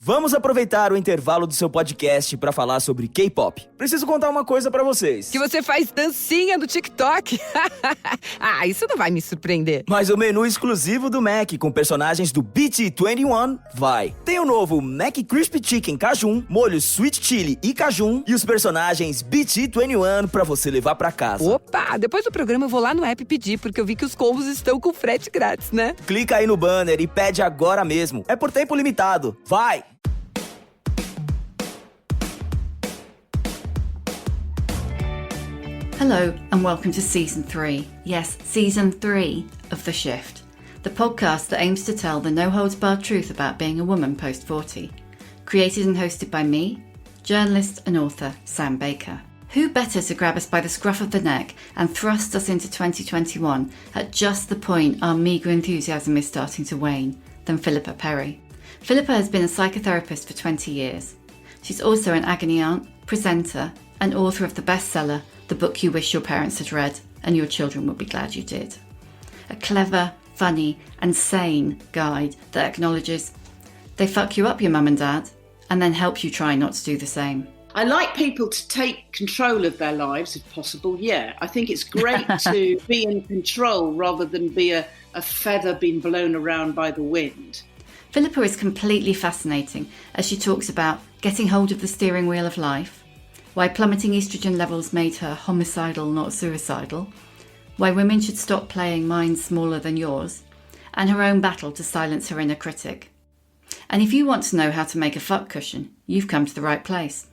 Vamos aproveitar o intervalo do seu podcast para falar sobre K-pop. Preciso contar uma coisa para vocês. Que você faz dancinha no TikTok? Ah, isso não vai me surpreender. Mas o menu exclusivo do Mac com personagens do BT21 vai. Tem o novo Mac Crispy Chicken Cajun, molho Sweet Chili e Cajun e os personagens BT21 para você levar para casa. Opa, depois do programa eu vou lá no app pedir, porque eu vi que os combos estão com frete grátis, né? Clica aí no banner e pede agora mesmo. É por tempo limitado. Vai! Hello and welcome to Season 3. Yes, Season 3 of The Shift, the podcast that aims to tell the no-holds-barred truth about being a woman post-40. Created and hosted by me, journalist and author Sam Baker. Who better to grab us by the scruff of the neck and thrust us into 2021 at just the point our meagre enthusiasm is starting to wane than Philippa Perry? Philippa has been a psychotherapist for 20 years. She's also an agony aunt, presenter, and author of the bestseller The Book You Wish Your Parents Had Read and Your Children Would Be Glad You Did. A clever, funny and sane guide that acknowledges they fuck you up, your mum and dad, and then help you try not to do the same. I like people to take control of their lives if possible, yeah. I think it's great to be in control rather than be a feather being blown around by the wind. Philippa is completely fascinating as she talks about getting hold of the steering wheel of life, why plummeting oestrogen levels made her homicidal, not suicidal, why women should stop playing minds smaller than yours, and her own battle to silence her inner critic. And if you want to know how to make a fuck cushion, you've come to the right place.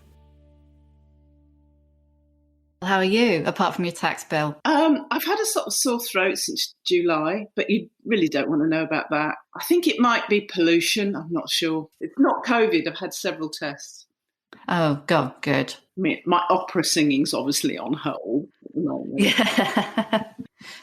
How are you, apart from your tax bill? I've had a sort of sore throat since July, but you really don't want to know about that. I think it might be pollution, I'm not sure. It's not COVID, I've had several tests. Oh, God, good. I mean, my opera singing's obviously on hold at the moment. Yeah.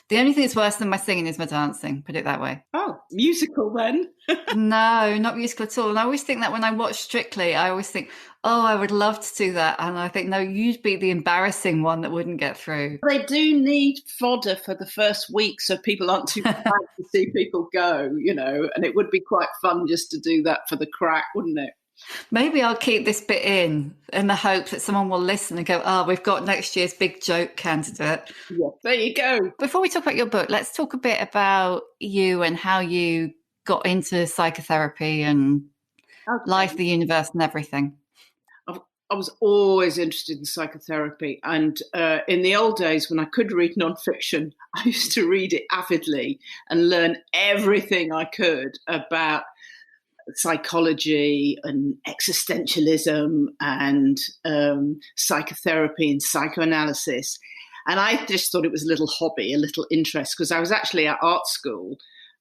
The only thing that's worse than my singing is my dancing, put it that way. Oh, musical then? No, not musical at all. And I always think that when I watch Strictly, I always think, oh, I would love to do that. And I think, no, you'd be the embarrassing one that wouldn't get through. They do need fodder for the first week so people aren't too proud to see people go, you know, and it would be quite fun just to do that for the crack, wouldn't it? Maybe I'll keep this bit in the hope that someone will listen and go, oh, we've got next year's big joke candidate. Yeah, there you go. Before we talk about your book, let's talk a bit about you and how you got into psychotherapy and life, the universe and everything. I was always interested in psychotherapy. And in the old days when I could read nonfiction, I used to read it avidly and learn everything I could about psychology and existentialism and psychotherapy and psychoanalysis. And I just thought it was a little hobby, a little interest, because I was actually at art school.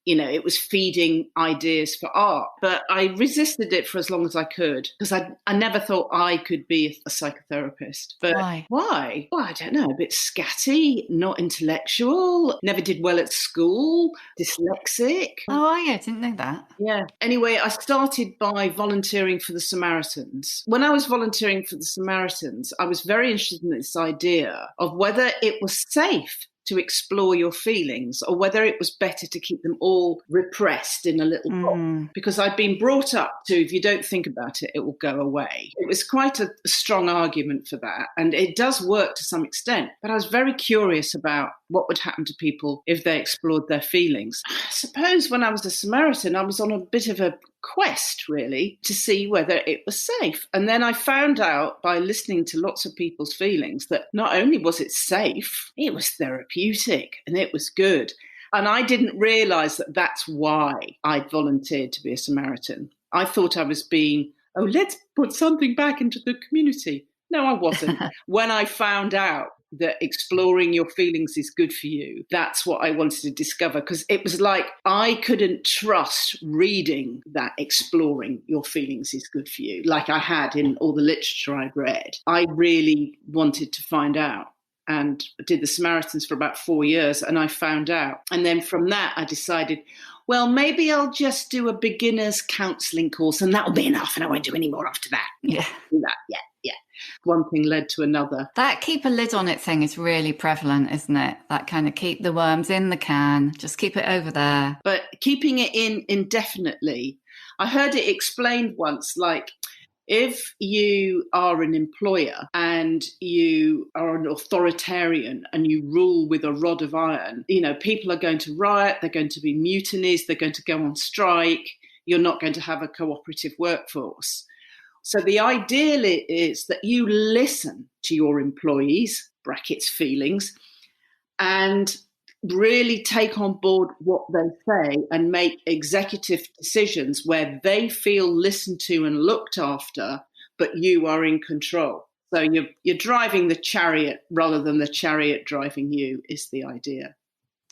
You know, it was feeding ideas for art. But I resisted it for as long as I could because I never thought I could be a psychotherapist. But Why? Well, I don't know, a bit scatty, not intellectual, never did well at school, dyslexic. Oh, I didn't know that. Yeah. Anyway, I started by volunteering for the Samaritans. When I was volunteering for the Samaritans, I was very interested in this idea of whether it was safe to explore your feelings or whether it was better to keep them all repressed in a little box. Because I'd been brought up to, if you don't think about it, it will go away. It was quite a strong argument for that. And it does work to some extent. But I was very curious about what would happen to people if they explored their feelings. I suppose when I was a Samaritan, I was on a bit of a quest, really, to see whether it was safe. And then I found out by listening to lots of people's feelings that not only was it safe, it was therapeutic and it was good. And I didn't realise that that's why I'd volunteered to be a Samaritan. I thought I was being, let's put something back into the community. No, I wasn't. When I found out that exploring your feelings is good for you, that's what I wanted to discover, because it was like I couldn't trust reading that exploring your feelings is good for you, like I had in all the literature I'd read. I really wanted to find out. And I did the Samaritans for about 4 years and I found out. And then from that, I decided, well, maybe I'll just do a beginner's counselling course and that'll be enough and I won't do any more after that. Yeah. Do that. Yeah. One thing led to another. That keep a lid on it thing is really prevalent, isn't it? That kind of keep the worms in the can, just keep it over there. But keeping it in indefinitely, I heard it explained once, like, if you are an employer and you are an authoritarian and you rule with a rod of iron, people are going to riot, they're going to be mutinies, they're going to go on strike, you're not going to have a cooperative workforce. So the ideal is that you listen to your employees, brackets feelings, and really take on board what they say and make executive decisions where they feel listened to and looked after, but you are in control. So you're driving the chariot rather than the chariot driving you is the idea.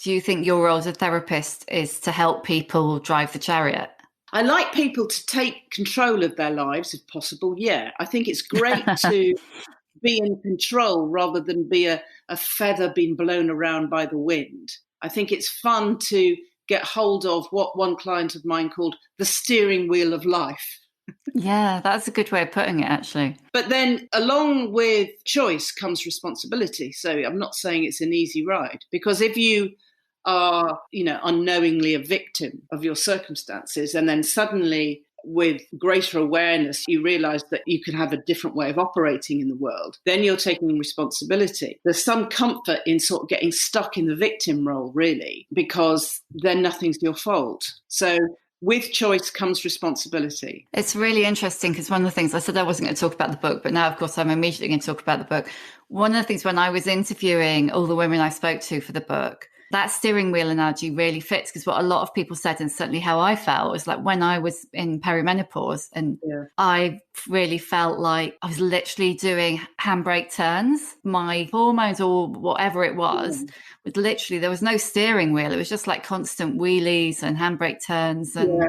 Do you think your role as a therapist is to help people drive the chariot? I like people to take control of their lives if possible. Yeah, I think it's great to be in control rather than be a feather being blown around by the wind. I think it's fun to get hold of what one client of mine called the steering wheel of life. Yeah, that's a good way of putting it, actually. But then along with choice comes responsibility. So I'm not saying it's an easy ride, because if you are, unknowingly a victim of your circumstances, and then suddenly with greater awareness, you realize that you can have a different way of operating in the world, then you're taking responsibility. There's some comfort in sort of getting stuck in the victim role, really, because then nothing's your fault. So with choice comes responsibility. It's really interesting because one of the things I said I wasn't going to talk about the book, but now, of course, I'm immediately going to talk about the book. One of the things when I was interviewing all the women I spoke to for the book, that steering wheel analogy really fits, because what a lot of people said, and certainly how I felt, was like when I was in perimenopause and I really felt like I was literally doing handbrake turns. My hormones or whatever it was literally, there was no steering wheel. It was just like constant wheelies and handbrake turns and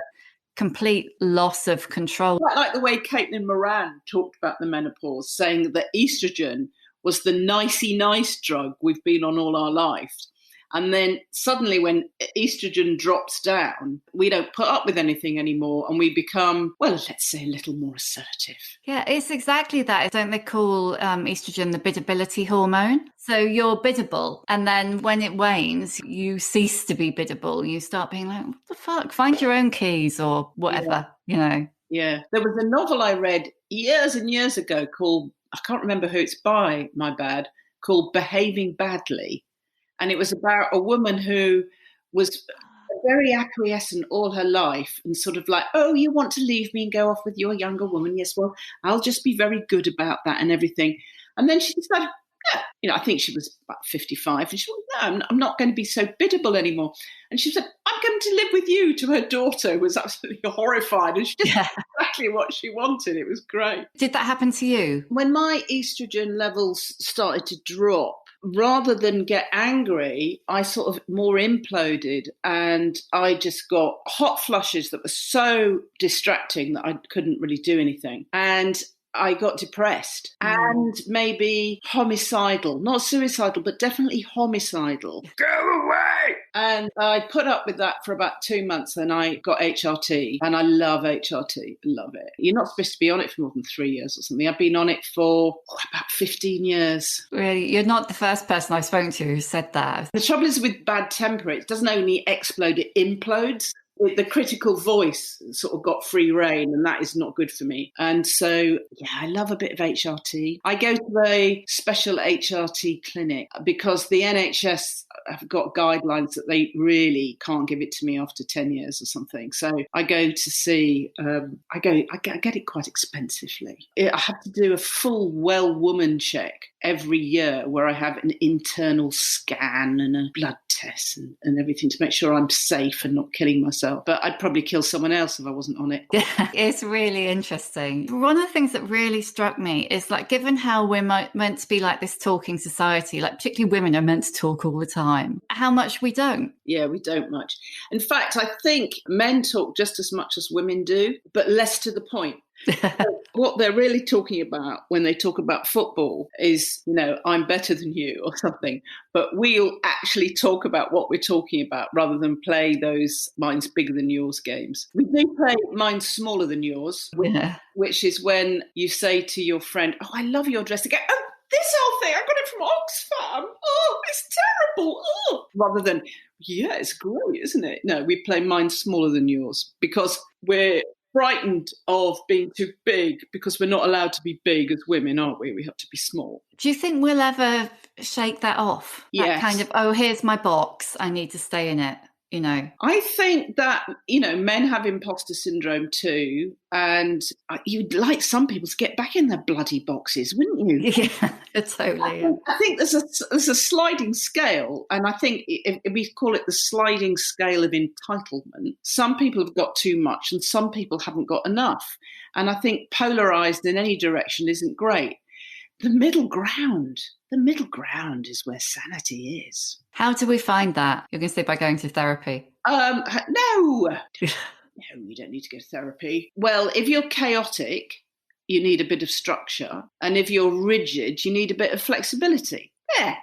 complete loss of control. Quite like the way Caitlin Moran talked about the menopause, saying that estrogen was the nicey nice drug we've been on all our lives. And then suddenly when estrogen drops down, we don't put up with anything anymore and we become, well, let's say a little more assertive. Yeah, it's exactly that. Don't they call estrogen the biddability hormone? So you're biddable. And then when it wanes, you cease to be biddable. You start being like, what the fuck? Find your own keys or whatever, Yeah. There was a novel I read years and years ago called, I can't remember who it's by, my bad, called Behaving Badly. And it was about a woman who was very acquiescent all her life and sort of like, oh, you want to leave me and go off with your younger woman? Yes, well, I'll just be very good about that and everything. And then she decided, I think she was about 55. And she said, no, I'm not going to be so biddable anymore. And she said, I'm going to live with you, to her daughter, who was absolutely horrified. And she just did exactly what she wanted. It was great. Did that happen to you? When my estrogen levels started to drop, rather than get angry, I sort of more imploded, and I just got hot flushes that were so distracting that I couldn't really do anything. And I got depressed and maybe homicidal, not suicidal, but definitely homicidal. Go away! And I put up with that for about 2 months, and I got HRT, and I love HRT, love it. You're not supposed to be on it for more than 3 years or something. I've been on it for about 15 years. Really? You're not the first person I've spoken to who said that. The trouble is with bad temper, it doesn't only explode, it implodes. The critical voice sort of got free rein, and that is not good for me. And so, I love a bit of HRT. I go to a special HRT clinic because the NHS have got guidelines that they really can't give it to me after 10 years or something. So I go to see, I get it quite expensively. I have to do a full well woman check every year where I have an internal scan and a blood test and everything to make sure I'm safe and not killing myself. But I'd probably kill someone else if I wasn't on it. It's really interesting. One of the things that really struck me is, like, given how we're meant to be like this talking society, like particularly women are meant to talk all the time, how much we don't. Yeah, we don't much. In fact, I think men talk just as much as women do, but less to the point. What they're really talking about when they talk about football is, I'm better than you or something. But we'll actually talk about what we're talking about rather than play those mine's bigger than yours games. We do play mine's smaller than yours, which is when you say to your friend, oh, I love your dress. They go, oh, this whole thing, I got it from Oxfam. Oh, it's terrible. Oh. Rather than, yeah, it's great, isn't it? No, we play mine's smaller than yours because we're frightened of being too big because we're not allowed to be big as women, aren't we? We have to be small. Do you think we'll ever shake that off? Yes. That kind of, oh, here's my box, I need to stay in it, you know? I think that, you know, men have imposter syndrome too. And you'd like some people to get back in their bloody boxes, wouldn't you? Yeah, totally. I think there's a sliding scale. And I think if we call it the sliding scale of entitlement, some people have got too much and some people haven't got enough. And I think polarized in any direction isn't great. The middle ground is where sanity is. How do we find that? You're going to say by going to therapy? No, you don't need to go to therapy. Well, if you're chaotic, you need a bit of structure. And if you're rigid, you need a bit of flexibility. Yeah.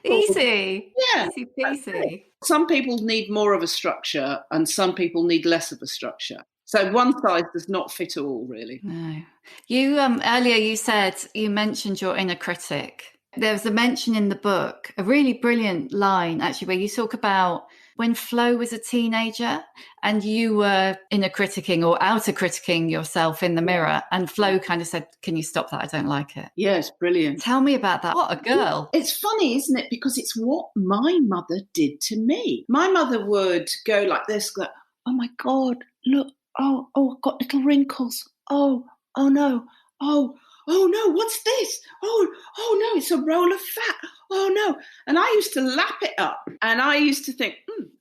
Easy. Yeah. Easy peasy. Some people need more of a structure and some people need less of a structure. So one size does not fit all, really. No. You earlier you mentioned your inner critic. There was a mention in the book, a really brilliant line actually, where you talk about when Flo was a teenager and you were inner criticking or outer criticking yourself in the mirror, and Flo kind of said, "Can you stop that? I don't like it." Yes, brilliant. Tell me about that. What a girl. It's funny, isn't it? Because it's what my mother did to me. My mother would go like this, go, "Oh my God, look. Oh, I've got little wrinkles. Oh no. Oh no, what's this? Oh no, it's a roll of fat. Oh no." And I used to lap it up and I used to think,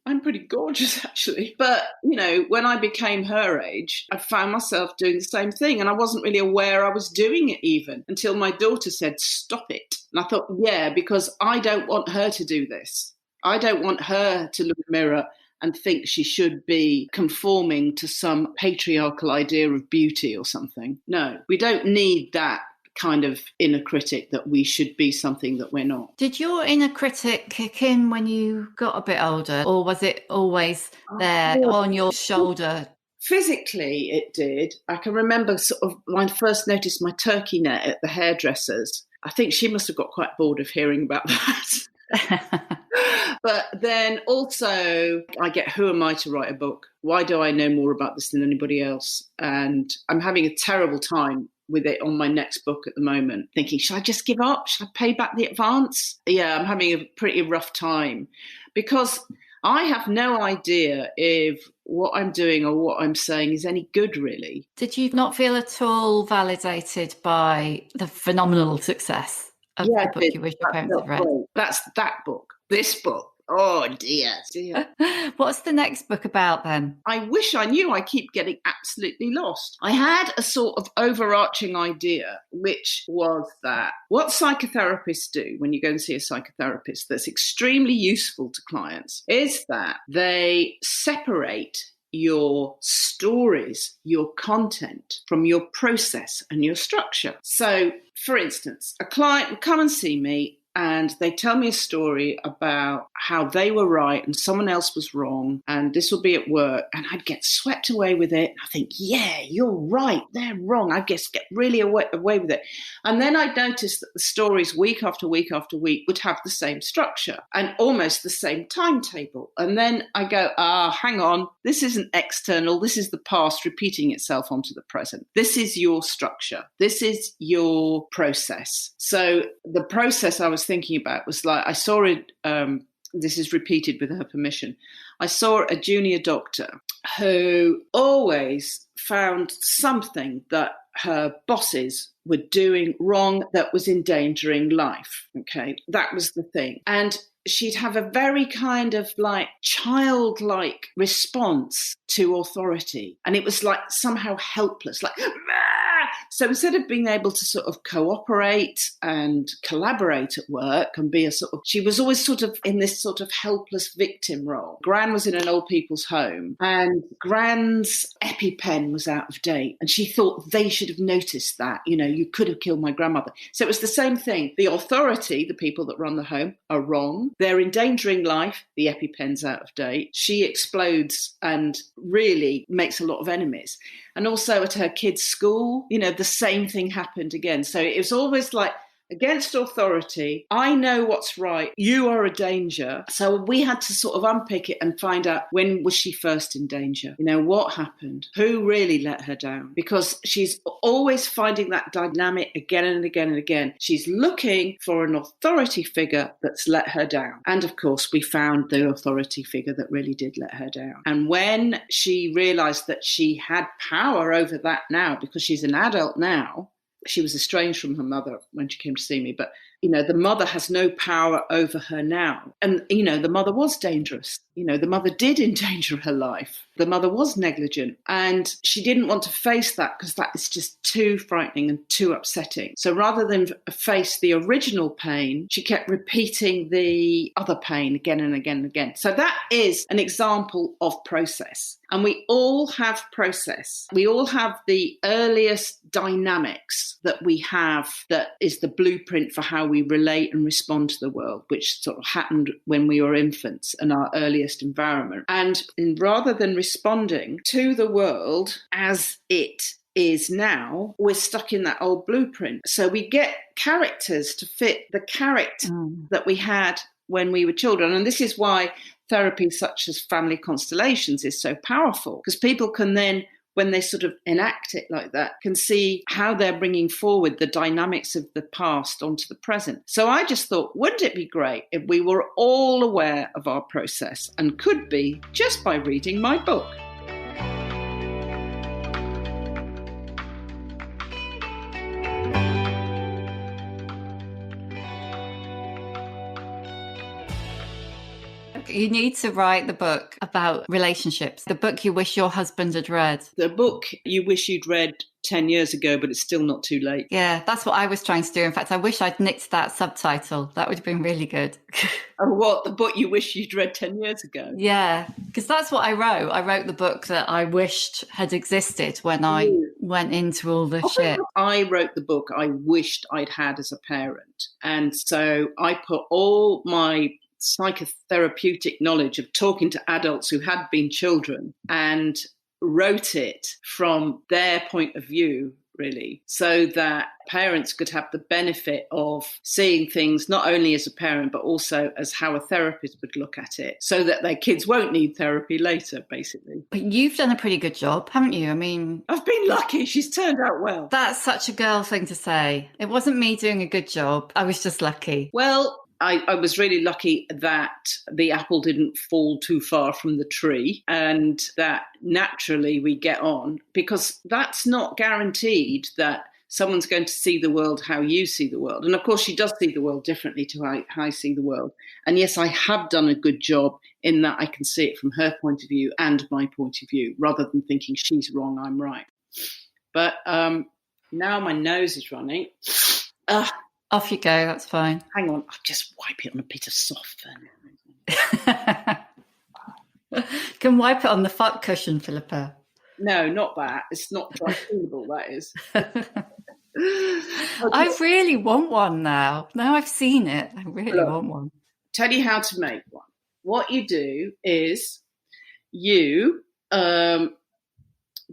I'm pretty gorgeous actually. But, you know, when I became her age, I found myself doing the same thing and I wasn't really aware I was doing it even until my daughter said, "Stop it." And I thought, yeah, because I don't want her to do this. I don't want her to look in the mirror and think she should be conforming to some patriarchal idea of beauty or something. No, we don't need that kind of inner critic that we should be something that we're not. Did your inner critic kick in when you got a bit older, or was it always there on your shoulder? Physically, it did. I can remember sort of when I first noticed my turkey net at the hairdresser's. I think she must have got quite bored of hearing about that. But then also I get, who am I to write a book? Why do I know more about this than anybody else? And I'm having a terrible time with it on my next book at the moment, thinking, should I just give up? Should I pay back the advance? Yeah, I'm having a pretty rough time because I have no idea if what I'm doing or what I'm saying is any good, really. Did you not feel at all validated by the phenomenal success of the book you wish your parents had read? That's that book. This book. Oh, dear. What's the next book about then? I wish I knew. I keep getting absolutely lost. I had a sort of overarching idea, which was that what psychotherapists do when you go and see a psychotherapist that's extremely useful to clients is that they separate your stories, your content from your process and your structure. So, for instance, a client would come and see me and they tell me a story about how they were right and someone else was wrong, and this will be at work, and I'd get swept away with it. I think, yeah, you're right, they're wrong. I guess get really away with it. And then I'd notice that the stories week after week after week would have the same structure and almost the same timetable. And then I go, hang on, this isn't external. This is the past repeating itself onto the present. This is your structure. This is your process. So the process I was thinking about was like, I saw it, this is repeated with her permission. I saw a junior doctor who always found something that her bosses were doing wrong that was endangering life. Okay, that was the thing. And she'd have a very kind of like childlike response to authority. And it was like somehow helpless, like, so instead of being able to sort of cooperate and collaborate at work and be a sort of, she was always sort of in this sort of helpless victim role. Gran was in an old people's home and Gran's EpiPen was out of date. And she thought they should have noticed that, you know, you could have killed my grandmother. So it was the same thing. The authority, the people that run the home, are wrong. They're endangering life. The EpiPen's out of date. She explodes and really makes a lot of enemies. And also at her kids' school, you know, the same thing happened again. So it was always like against authority. I know what's right. You are a danger. So we had to sort of unpick it and find out, when was she first in danger? You know, what happened? Who really let her down? Because she's always finding that dynamic again and again and again. She's looking for an authority figure that's let her down. And of course, we found the authority figure that really did let her down. And when she realized that she had power over that now, because she's an adult now, she was estranged from her mother when she came to see me, but, you know, the mother has no power over her now. And, you know, the mother was dangerous. You know, the mother did endanger her life. The mother was negligent, and she didn't want to face that because that is just too frightening and too upsetting. So rather than face the original pain, she kept repeating the other pain again and again and again. So that is an example of process. And we all have process. We all have the earliest dynamics that we have that is the blueprint for how we relate and respond to the world, which sort of happened when we were infants and our earliest environment. And rather than responding to the world as it is now, we're stuck in that old blueprint. So we get characters to fit the character that we had when we were children. And this is why therapy such as family constellations is so powerful, because people can then, when they sort of enact it like that, can see how they're bringing forward the dynamics of the past onto the present. So I just thought, wouldn't it be great if we were all aware of our process, and could be just by reading my book? You need to write the book about relationships, the book you wish your husband had read. The book you wish you'd read 10 years ago, but it's still not too late. Yeah, that's what I was trying to do. In fact, I wish I'd nicked that subtitle. That would have been really good. Oh, what? The book you wish you'd read 10 years ago? Yeah, because that's what I wrote. I wrote the book that I wished had existed when I went into all this shit. I wrote the book I wished I'd had as a parent. And so I put all my psychotherapeutic knowledge of talking to adults who had been children and wrote it from their point of view, really, so that parents could have the benefit of seeing things not only as a parent, but also as how a therapist would look at it, so that their kids won't need therapy later, basically. But you've done a pretty good job, haven't you? I mean, I've been lucky. She's turned out well. That's such a girl thing to say. It wasn't me doing a good job. I was just lucky. Well, I was really lucky that the apple didn't fall too far from the tree, and that naturally we get on, because that's not guaranteed that someone's going to see the world how you see the world. And of course, she does see the world differently to how I see the world. And yes, I have done a good job in that I can see it from her point of view and my point of view, rather than thinking she's wrong, I'm right. But now my nose is running. Off you go, that's fine. Hang on, I'll just wipe it on a bit of soft fern. Can wipe it on the fuck cushion, Philippa. No, not that. It's not dry cleanable, that is. I really want one now. Now I've seen it, I really want one. Tell you how to make one. What you do is you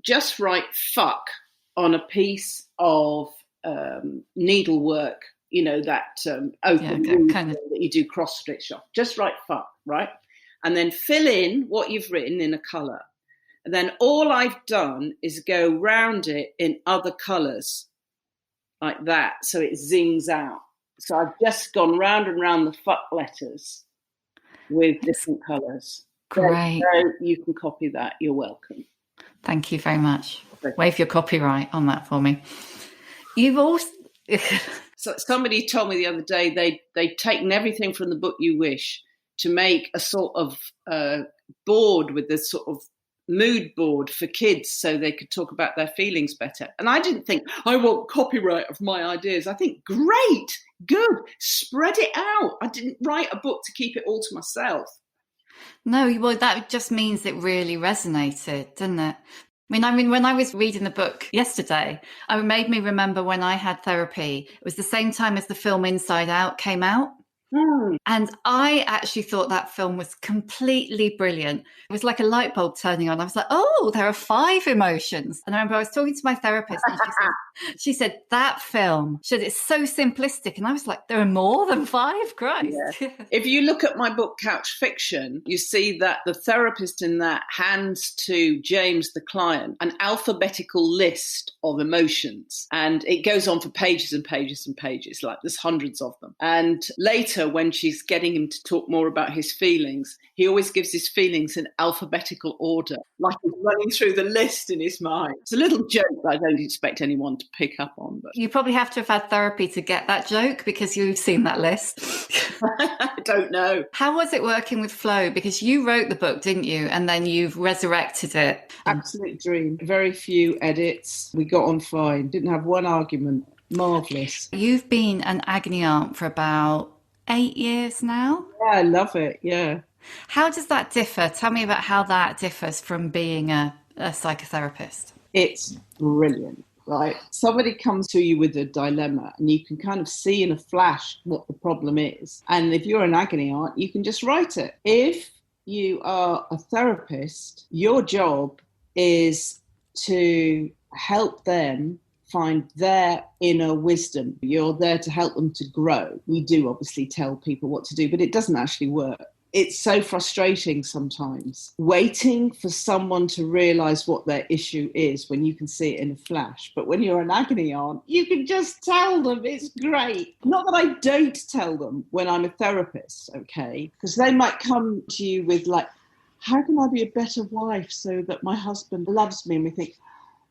just write fuck on a piece of needlework, you know, that open kind of that you do cross stitch off. Just write fuck, right? And then fill in what you've written in a colour. And then all I've done is go round it in other colours like that, so it zings out. So I've just gone round and round the fuck letters with different colours. Great. So you can copy that. You're welcome. Thank you very much. Wave your copyright on that for me. You've also... So somebody told me the other day they'd taken everything from the book You Wish to make a sort of board with this sort of mood board for kids so they could talk about their feelings better. And I didn't think, I want copyright of my ideas. I think, great, good, spread it out. I didn't write a book to keep it all to myself. No, well, that just means it really resonated, didn't it? I mean, when I was reading the book yesterday, it made me remember when I had therapy. It was the same time as the film Inside Out came out. And I actually thought that film was completely brilliant. It was like a light bulb turning on. I was like, oh, there are 5 emotions. And I remember I was talking to my therapist and she said, that film, it's so simplistic. And I was like, there are more than 5? Christ. Yeah. If you look at my book, Couch Fiction, you see that the therapist in that hands to James, the client, an alphabetical list of emotions. And it goes on for pages and pages and pages, like there's hundreds of them. And later, when she's getting him to talk more about his feelings, he always gives his feelings in alphabetical order, like he's running through the list in his mind. It's a little joke that I don't expect anyone to pick up on. But you probably have to have had therapy to get that joke because you've seen that list. I don't know. How was it working with Flo? Because you wrote the book, didn't you? And then you've resurrected it. Absolute dream. Very few edits. We got on fine. Didn't have one argument. Marvellous. You've been an agony aunt for about 8 years now? Yeah, I love it. Yeah. How does that differ? Tell me about how that differs from being a psychotherapist. It's brilliant, right? Somebody comes to you with a dilemma and you can kind of see in a flash what the problem is. And if you're an agony aunt, you can just write it. If you are a therapist, your job is to help them find their inner wisdom. You're there to help them to grow. We do obviously tell people what to do, but it doesn't actually work. It's so frustrating sometimes, waiting for someone to realise what their issue is when you can see it in a flash. But when you're an agony aunt, you can just tell them. It's great. Not that I don't tell them when I'm a therapist, okay? Because they might come to you with like, how can I be a better wife so that my husband loves me? And we think,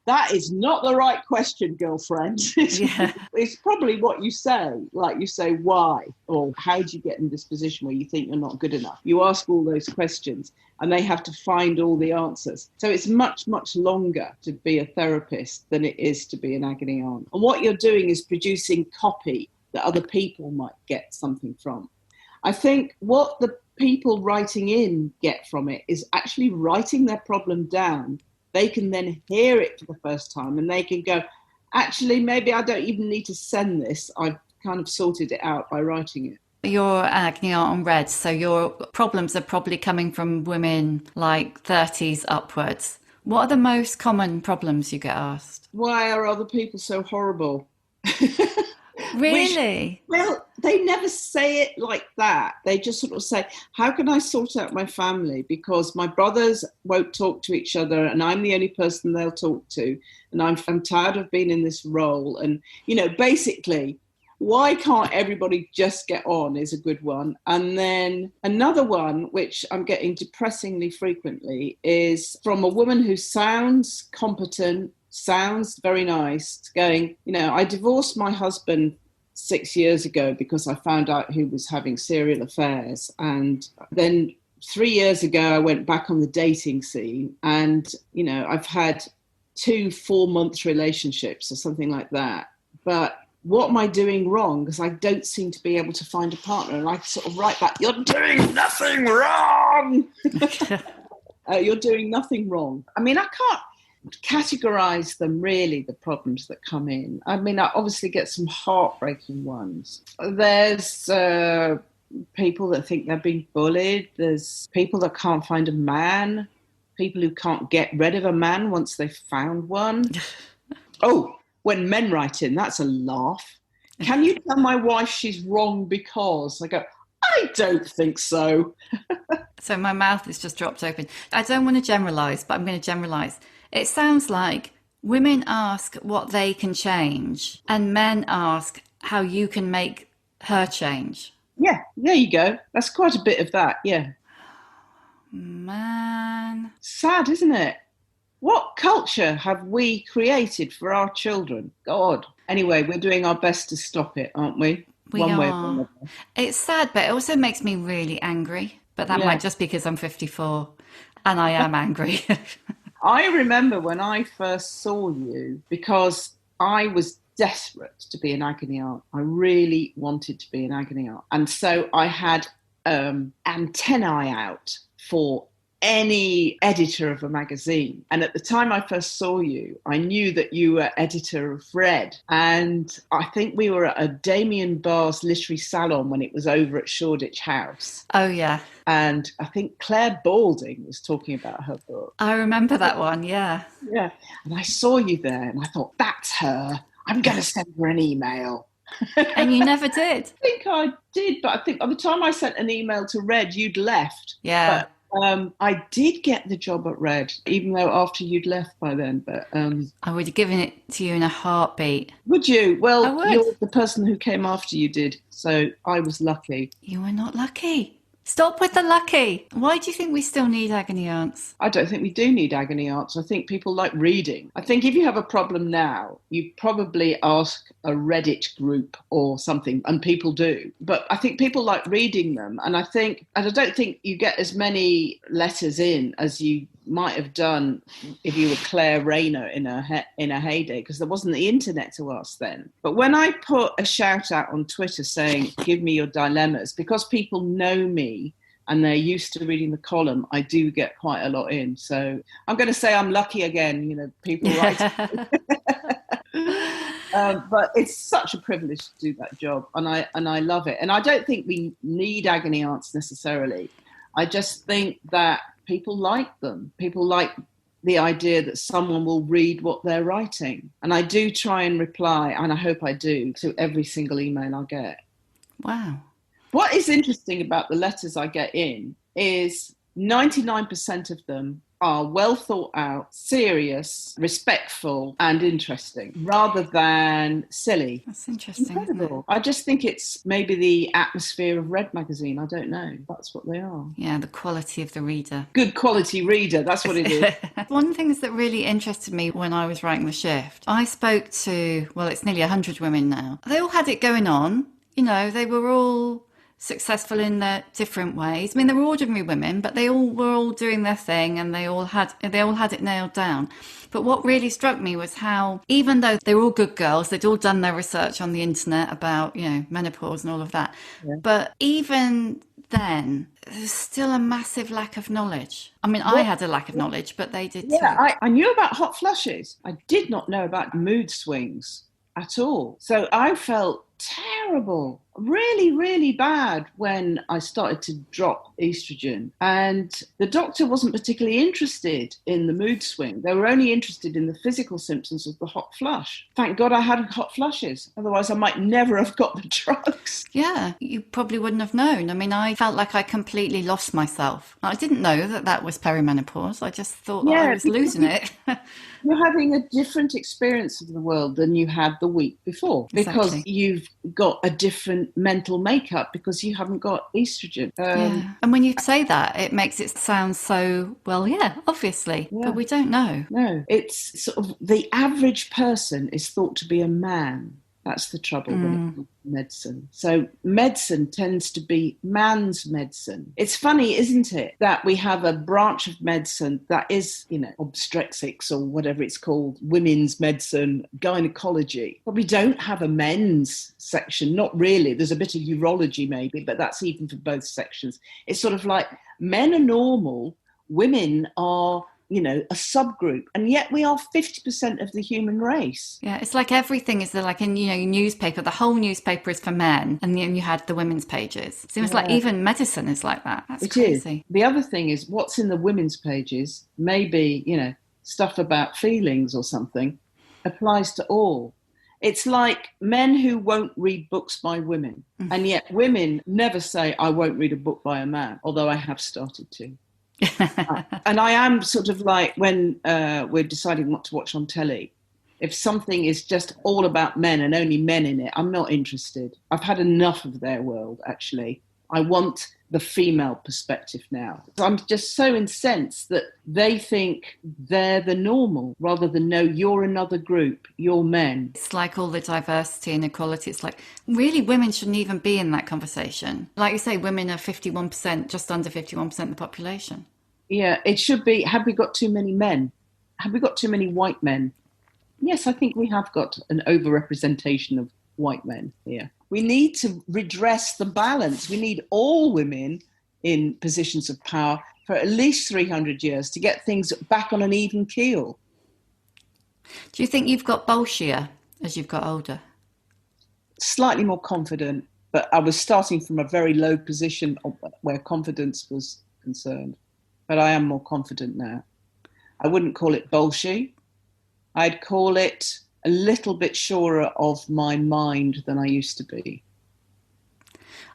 that is not the right question, girlfriend. Yeah. It's probably what you say. Like you say, why? Or how do you get in this position where you think you're not good enough? You ask all those questions and they have to find all the answers. So it's much, much longer to be a therapist than it is to be an agony aunt. And what you're doing is producing copy that other people might get something from. I think what the people writing in get from it is actually writing their problem down. They can then hear it for the first time and they can go, actually, maybe I don't even need to send this. I've kind of sorted it out by writing it. You're agony aunt on Red, so your problems are probably coming from women like 30s upwards. What are the most common problems you get asked? Why are other people so horrible? Really? Well, they never say it like that. They just sort of say, how can I sort out my family? Because my brothers won't talk to each other and I'm the only person they'll talk to. And I'm tired of being in this role. And, basically, why can't everybody just get on is a good one. And then another one, which I'm getting depressingly frequently, is from a woman who sounds competent, sounds very nice, going, I divorced my husband 6 years ago because I found out he was having serial affairs. And then 3 years ago, I went back on the dating scene and, I've had 2 4-month relationships or something like that. But what am I doing wrong? Because I don't seem to be able to find a partner. And I sort of write back, you're doing nothing wrong. You're doing nothing wrong. I mean, I can't categorize them really, the problems that come in. I mean, I obviously get some heartbreaking ones. There's people that think they're being bullied. There's people that can't find a man, people who can't get rid of a man once they've found one. Oh, when men write in, that's a laugh. Can you tell my wife she's wrong because? I go, I don't think so. So my mouth is just dropped open. I don't want to generalise, but I'm going to generalise. It sounds like women ask what they can change and men ask how you can make her change. Yeah, there you go. That's quite a bit of that, yeah. Man. Sad, isn't it? What culture have we created for our children? God. Anyway, we're doing our best to stop it, aren't we? We One are. way or another. It's sad, but it also makes me really angry. But that might just be because I'm 54 and I am angry. I remember when I first saw you, because I was desperate to be an agony aunt. I really wanted to be an agony aunt. And so I had antennae out for any editor of a magazine. And at the time I first saw you, I knew that you were editor of Red. And I think we were at a Damien Barr's literary salon when it was over at Shoreditch House. Oh, yeah. And I think Claire Balding was talking about her book. I remember that one, yeah. Yeah. And I saw you there and I thought, that's her. I'm going to send her an email. And you never did. I think I did, but I think by the time I sent an email to Red, you'd left. Yeah. But I did get the job at Red, even though after you'd left by then. But I would have given it to you in a heartbeat. Would you? Well, I would. You're the person who came after you did, so I was lucky. You were not lucky. Stop with the lucky. Why do you think we still need agony aunts? I don't think we do need agony aunts. I think people like reading. I think if you have a problem now, you probably ask a Reddit group or something, and people do. But I think people like reading them, and I don't think you get as many letters in as you might have done if you were Claire Rayner in her heyday, because there wasn't the internet to ask then. But when I put a shout out on Twitter saying, give me your dilemmas, because people know me and they're used to reading the column, I do get quite a lot in. So I'm going to say I'm lucky again, people write. But it's such a privilege to do that job, and I love it. And I don't think we need agony aunts necessarily. I just think that people like them. People like the idea that someone will read what they're writing. And I do try and reply, and I hope I do, to every single email I get. Wow. What is interesting about the letters I get in is 99% of them are well thought out, serious, respectful, and interesting, rather than silly. That's interesting. Incredible. Isn't it? I just think it's maybe the atmosphere of Red magazine. I don't know. That's what they are. Yeah, the quality of the reader. Good quality reader. That's what it is. One of the things that really interested me when I was writing The Shift, I spoke to, it's nearly 100 women now. They all had it going on. They were all successful in their different ways. I mean, they were ordinary women, but they all were all doing their thing, and they all had it nailed down. But what really struck me was how, even though they were all good girls, they'd all done their research on the internet about, menopause and all of that. Yeah. But even then, there's still a massive lack of knowledge. I mean, I had a lack of knowledge, but they did too. I knew about hot flushes. I did not know about mood swings at all. So I felt terrible, really, really bad when I started to drop estrogen. And the doctor wasn't particularly interested in the mood swing. They were only interested in the physical symptoms of the hot flush. Thank God I had hot flushes. Otherwise, I might never have got the drugs. Yeah, you probably wouldn't have known. I mean, I felt like I completely lost myself. I didn't know that was perimenopause. I just thought that I was losing it. You're having a different experience of the world than you had the week before, because you've got a different mental makeup because you haven't got estrogen. And when you say that, it makes it sound so, obviously, but we don't know. No, it's sort of the average person is thought to be a man. That's the trouble when it comes to medicine. So medicine tends to be man's medicine. It's funny, isn't it, that we have a branch of medicine that is, obstetrics or whatever it's called, women's medicine, gynecology. But we don't have a men's section. Not really. There's a bit of urology maybe, but that's even for both sections. It's sort of like men are normal, women are a subgroup, and yet we are 50% of the human race. Yeah, it's like everything is like in newspaper. The whole newspaper is for men, and then you had the women's pages. Seems like even medicine is like that. That's crazy. The other thing is what's in the women's pages, maybe stuff about feelings or something, applies to all. It's like men who won't read books by women, and yet women never say, I won't read a book by a man, although I have started to. And I am sort of like when we're deciding what to watch on telly, if something is just all about men and only men in it, I'm not interested. I've had enough of their world, actually. I want the female perspective now. I'm just so incensed that they think they're the normal rather than, no, you're another group, you're men. It's like all the diversity and equality. It's like, really, women shouldn't even be in that conversation. Like you say, women are 51%, just under 51% of the population. Yeah, it should be, have we got too many men? Have we got too many white men? Yes, I think we have got an overrepresentation of white men here. We need to redress the balance. We need all women in positions of power, for at least 300 years to get things back on an even keel. Do you think you've got bolshier as you've got older? Slightly more confident, but I was starting from a very low position where confidence was concerned. But I am more confident now. I wouldn't call it bolshy. I'd call it a little bit surer of my mind than I used to be.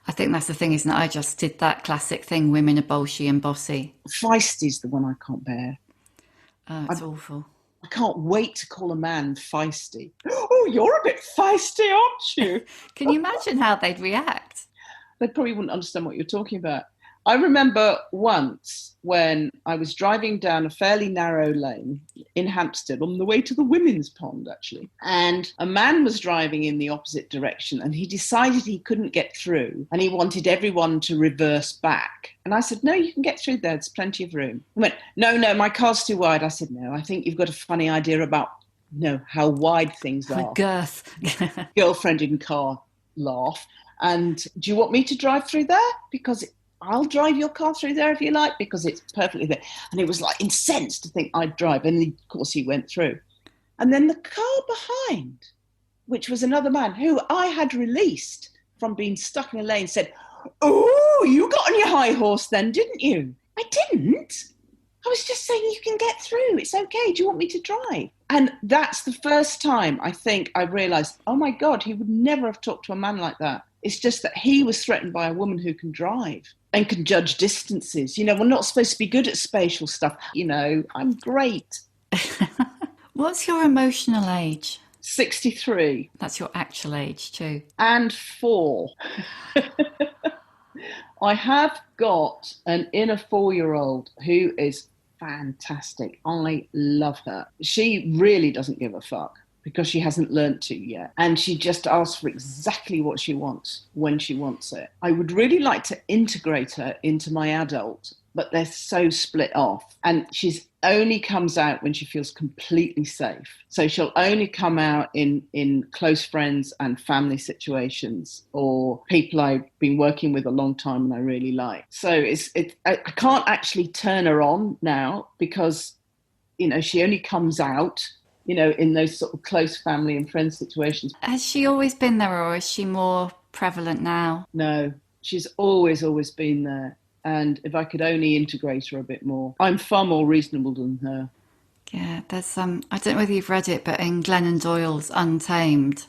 I think that's the thing, isn't it? I just did that classic thing, women are bolshy and bossy. Feisty's the one I can't bear. Oh, it's awful. I can't wait to call a man feisty. Oh, you're a bit feisty, aren't you? Can you imagine how they'd react? They probably wouldn't understand what you're talking about. I remember once when I was driving down a fairly narrow lane in Hampstead on the way to the women's pond, actually. And a man was driving in the opposite direction and he decided he couldn't get through and he wanted everyone to reverse back. And I said, no, you can get through there. There's plenty of room. He went, no, my car's too wide. I said, no, I think you've got a funny idea about how wide things are. Girth. Girlfriend in car laugh. And do you want me to drive through there? Because I'll drive your car through there if you like, because it's perfectly there. And he was like incensed to think I'd drive. And of course he went through. And then the car behind, which was another man who I had released from being stuck in a lane, said, oh, you got on your high horse then, didn't you? I didn't. I was just saying you can get through. It's okay. Do you want me to drive? And that's the first time I think I realised, oh my God, he would never have talked to a man like that. It's just that he was threatened by a woman who can drive and can judge distances. We're not supposed to be good at spatial stuff. I'm great. What's your emotional age? 63. That's your actual age too. And 4. I have got an inner 4-year-old who is fantastic. I love her. She really doesn't give a fuck because she hasn't learnt to yet. And she just asks for exactly what she wants when she wants it. I would really like to integrate her into my adult, but they're so split off. And she's only comes out when she feels completely safe. So she'll only come out in close friends and family situations or people I've been working with a long time and I really like. So I can't actually turn her on now because, she only comes out in those sort of close family and friend situations. Has she always been there or is she more prevalent now? No, she's always been there. And if I could only integrate her a bit more. I'm far more reasonable than her. Yeah, there's I don't know whether you've read it, but in Glennon Doyle's Untamed,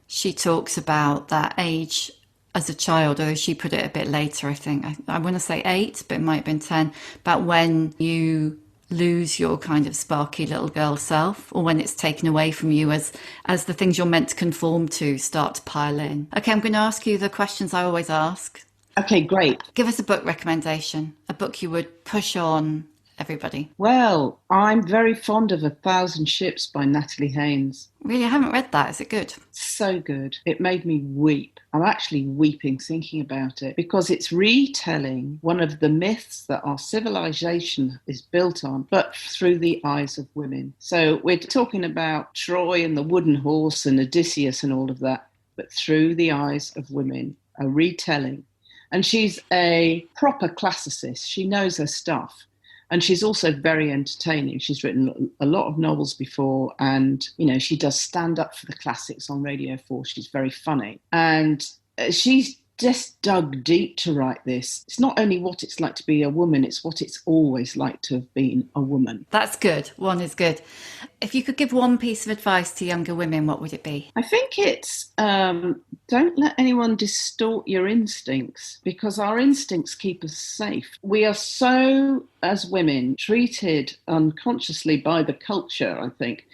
she talks about that age as a child, although she put it a bit later, I think. I want to say 8, but it might have been 10, about when you lose your kind of sparky little girl self, or when it's taken away from you as the things you're meant to conform to start to pile in. Okay, I'm going to ask you the questions I always ask. Okay, great. Give us a book recommendation, a book you would push on everybody. Well, I'm very fond of 1,000 Ships by Natalie Haynes. Really, I haven't read that. Is it good? So good. It made me weep. I'm actually weeping thinking about it because it's retelling one of the myths that our civilization is built on, but through the eyes of women. So we're talking about Troy and the wooden horse and Odysseus and all of that, but through the eyes of women, a retelling. And she's a proper classicist. She knows her stuff. And she's also very entertaining. She's written a lot of novels before and, she does stand up for the classics on Radio 4. She's very funny. And she's just dug deep to write this. It's not only what it's like to be a woman, it's what it's always like to have been a woman. That's good. One is good. If you could give one piece of advice to younger women, what would it be? I think it's don't let anyone distort your instincts because our instincts keep us safe. We are so, as women, treated unconsciously by the culture, I think,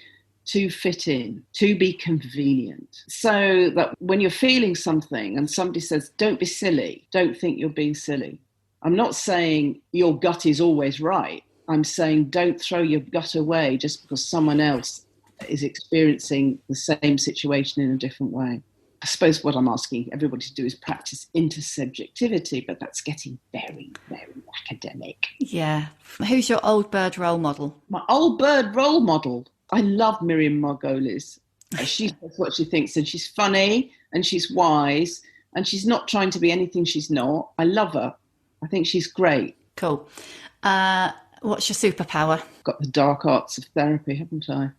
to fit in, to be convenient. So that when you're feeling something and somebody says, don't be silly, don't think you're being silly. I'm not saying your gut is always right. I'm saying don't throw your gut away just because someone else is experiencing the same situation in a different way. I suppose what I'm asking everybody to do is practice intersubjectivity, but that's getting very, very academic. Yeah. Who's your old bird role model? My old bird role model? I love Miriam Margolyes. She says what she thinks, and she's funny, and she's wise, and she's not trying to be anything she's not. I love her. I think she's great. Cool. What's your superpower? Got the dark arts of therapy, haven't I?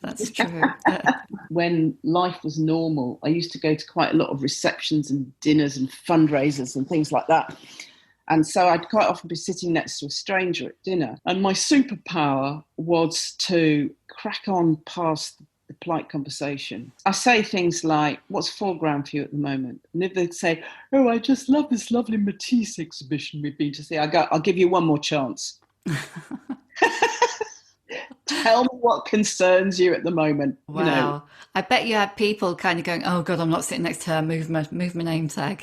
That's true. When life was normal, I used to go to quite a lot of receptions and dinners and fundraisers and things like that. And so I'd quite often be sitting next to a stranger at dinner. And my superpower was to crack on past the polite conversation. I say things like, what's £4 for you at the moment? And if they'd say, oh, I just love this lovely Matisse exhibition we've been to see, I go, I'll give you one more chance. Tell me what concerns you at the moment. Wow. You know. I bet you had people kind of going, oh God, I'm not sitting next to her, move my name tag.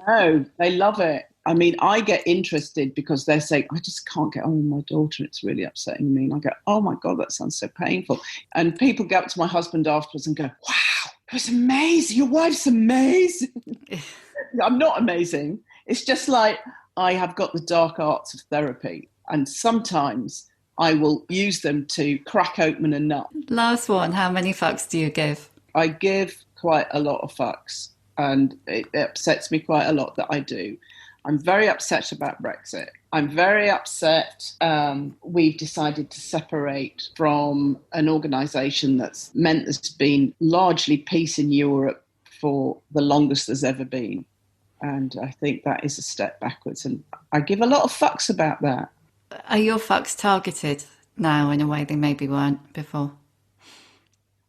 No, they love it. I mean, I get interested because they're saying, I just can't get on with my daughter. It's really upsetting me. And I go, oh my God, that sounds so painful. And people go up to my husband afterwards and go, wow, it was amazing. Your wife's amazing. I'm not amazing. It's just like I have got the dark arts of therapy. And sometimes I will use them to crack open a nut. Last one, how many fucks do you give? I give quite a lot of fucks. And it upsets me quite a lot that I do. I'm very upset about Brexit. I'm very upset we've decided to separate from an organisation that's meant there's been largely peace in Europe for the longest there's ever been. And I think that is a step backwards. And I give a lot of fucks about that. Are your fucks targeted now in a way they maybe weren't before?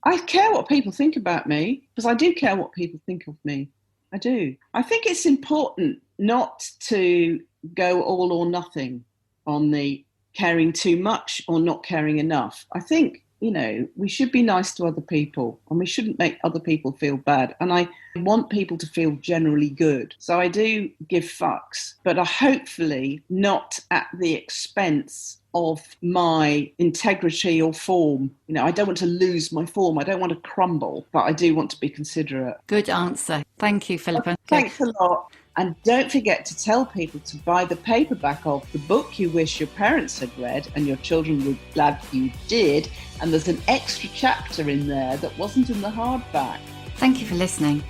I care what people think about me, because I do care what people think of me. I do. I think it's important not to go all or nothing on the caring too much or not caring enough. I think, you know, we should be nice to other people and we shouldn't make other people feel bad. And I want people to feel generally good. So I do give fucks, but hopefully not at the expense of my integrity or form. You know, I don't want to lose my form. I don't want to crumble, but I do want to be considerate. Good answer. Thank you, Philippa. Thanks a lot. And don't forget to tell people to buy the paperback of The Book You Wish Your Parents Had Read and Your Children Were Glad You Did. And there's an extra chapter in there that wasn't in the hardback. Thank you for listening.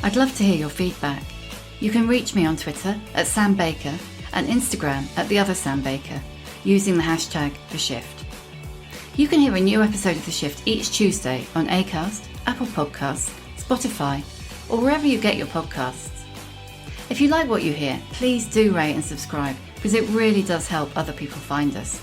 I'd love to hear your feedback. You can reach me on Twitter at Sam Baker and Instagram at The Other Sam Baker using the hashtag #TheShift. You can hear a new episode of The Shift each Tuesday on Acast, Apple Podcasts, Spotify, or wherever you get your podcasts. If you like what you hear, please do rate and subscribe because it really does help other people find us.